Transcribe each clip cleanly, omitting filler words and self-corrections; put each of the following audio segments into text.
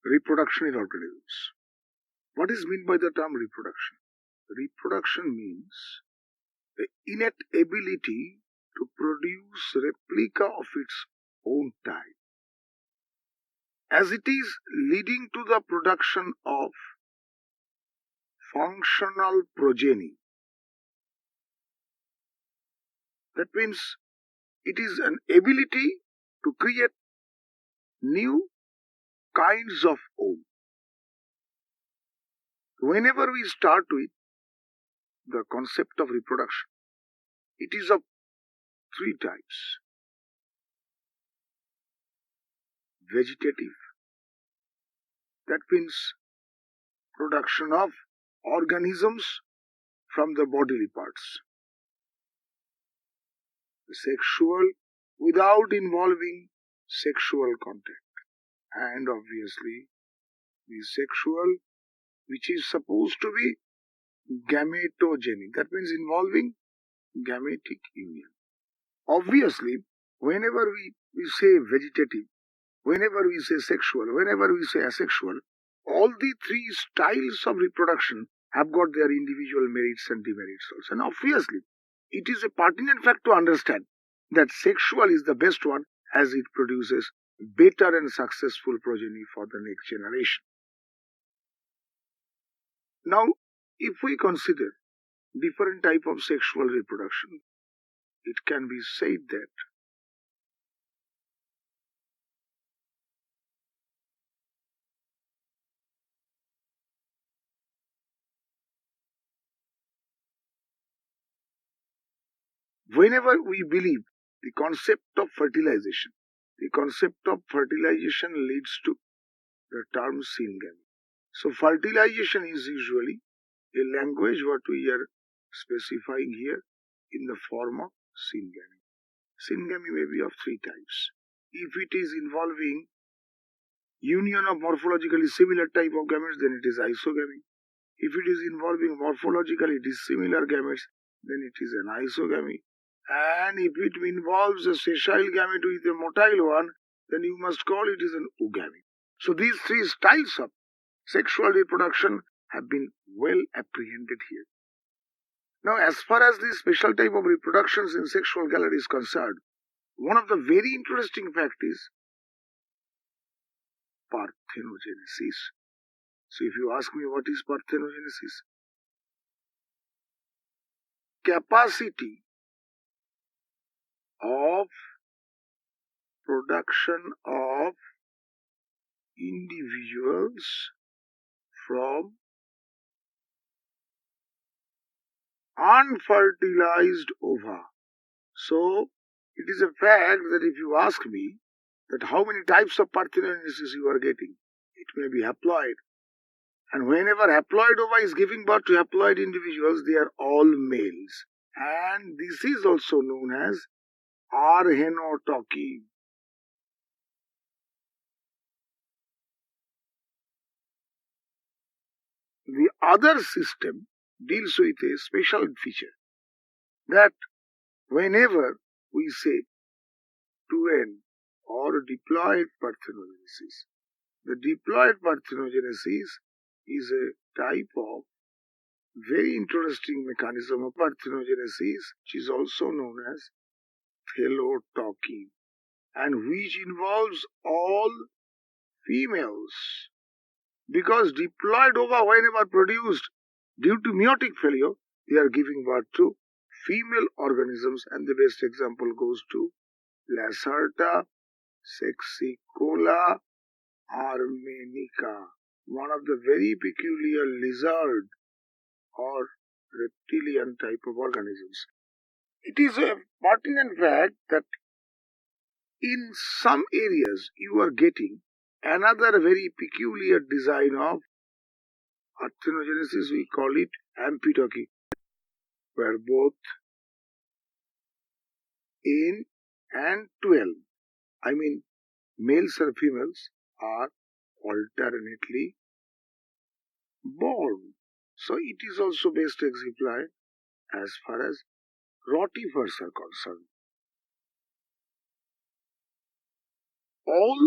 reproduction in organisms. What is meant by the term reproduction? Reproduction means the innate ability to produce replica of its own type, as it is leading to the production of functional progeny. That means it is an ability to create new kinds of ovum. Whenever we start with the concept of reproduction, it is of three types: vegetative, that means production of organisms from the bodily parts; sexual, without involving sexual contact; and obviously the sexual, which is supposed to be gametogenic, that means involving gametic union. Obviously, whenever we say vegetative, whenever we say sexual, whenever we say asexual, all the three styles of reproduction have got their individual merits and demerits also. And obviously, it is a pertinent fact to understand that sexual is the best one, as it produces better and successful progeny for the next generation. Now, if we consider different type of sexual reproduction, it can be said that whenever we believe the concept of fertilization leads to the term syngamy. So fertilization is usually a language what we are specifying here in the form of syngamy. Syngamy may be of three types. If it is involving union of morphologically similar type of gametes, then it is isogamy. If it is involving morphologically dissimilar gametes, then it is an isogamy. And if it involves a sessile gamete with a motile one, then you must call it as an oogamy. So these three styles of sexual reproduction have been well apprehended here. Now, as far as this special type of reproductions in sexual gallery is concerned, one of the very interesting facts is parthenogenesis. So if you ask me what is parthenogenesis, capacity of production of individuals from unfertilized ova. So it is a fact that if you ask me that how many types of parthenogenesis you are getting, it may be haploid. And whenever haploid ova is giving birth to haploid individuals, they are all males. And this is also known as arhenotoky. The other system deals with a special feature that whenever we say 2N or diploid parthenogenesis, the diploid parthenogenesis is a type of very interesting mechanism of parthenogenesis, which is also known as thelotoky, and which involves all females, because diploid ova, whenever produced due to meiotic failure, they are giving birth to female organisms, and the best example goes to Lacerta sexicola armenica, one of the very peculiar lizard or reptilian type of organisms. It is a pertinent fact that in some areas you are getting another very peculiar design of parthenogenesis, we call it amphitoky, where both N and 12, I mean males and females, are alternately born. So it is also best exemplified as far as rotifers are concerned. All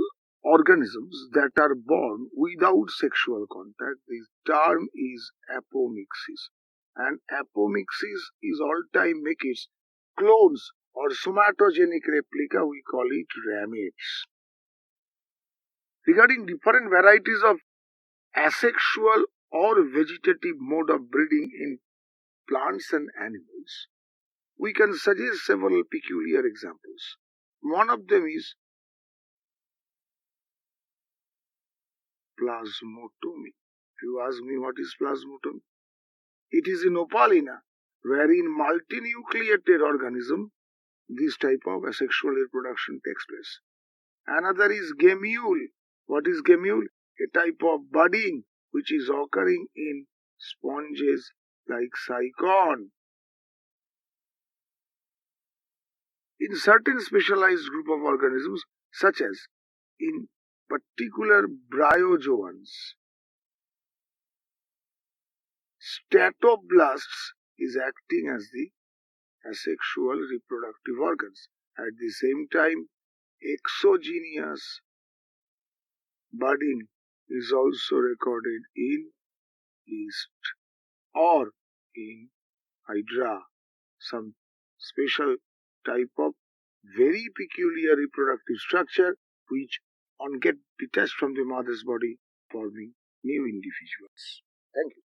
organisms that are born without sexual contact. This term is apomixis. And apomixis is all-time make it clones or somatogenic replica, we call it gametes. Regarding different varieties of asexual or vegetative mode of breeding in plants and animals, we can suggest several peculiar examples. One of them is plasmotomy. If you ask me what is plasmotomy, it is in opalina, wherein multinucleated organism, this type of asexual reproduction takes place. Another is gemule. What is gemule? A type of budding which is occurring in sponges like cycon. In certain specialized group of organisms, such as in particular bryozoans, statoblasts is acting as the asexual reproductive organs. At the same time, exogenous budding is also recorded in yeast or in hydra, some special type of very peculiar reproductive structure which on get detached from the mother's body forming new individuals. Thank you.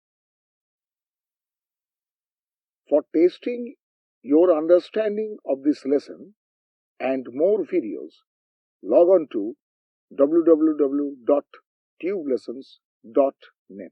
For testing your understanding of this lesson and more videos, log on to www.tubelessons.net.